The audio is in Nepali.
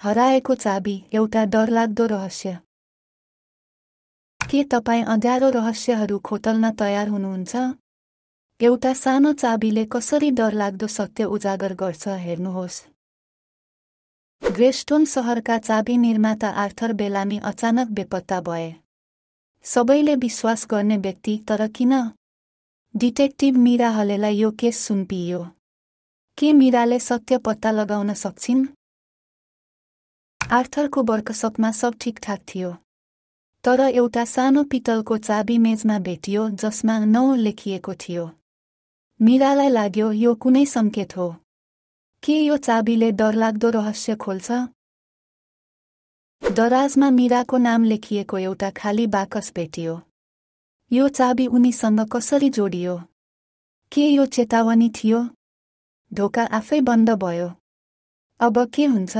हराएको चाबी एउटा डरलाग्दो रहस्य। के तपाईँ अँध्यारो रहस्यहरू खोतल्न तयार हुनुहुन्छ? एउटा सानो चाबीले कसरी डरलाग्दो सत्य उजागर गर्छ, हेर्नुहोस्। ग्रेस्टोन सहरका चाबी निर्माता आर्थर बेलामी अचानक बेपत्ता भए। सबैले विश्वास गर्ने व्यक्ति, तर किन? डिटेक्टिभ मीरा हलेलाई यो केस सुम्पियो। के मीराले सत्य पत्ता लगाउन सक्छिन्? आर्थरको वर्कसपमा सब ठिकठाक थियो, तर एउटा सानो पितलको चाबी मेजमा भेटियो जसमा 9 लेखिएको थियो। मीरालाई लाग्यो यो कुनै सङ्केत हो। के यो चाबीले डरलाग्दो रहस्य खोल्छ? दराजमा मीराको नाम लेखिएको एउटा खाली बाकस भेटियो। यो चाबी उनीसँग कसरी जोडियो? के यो चेतावनी थियो? ढोका आफै बन्द भयो। अब के हुन्छ?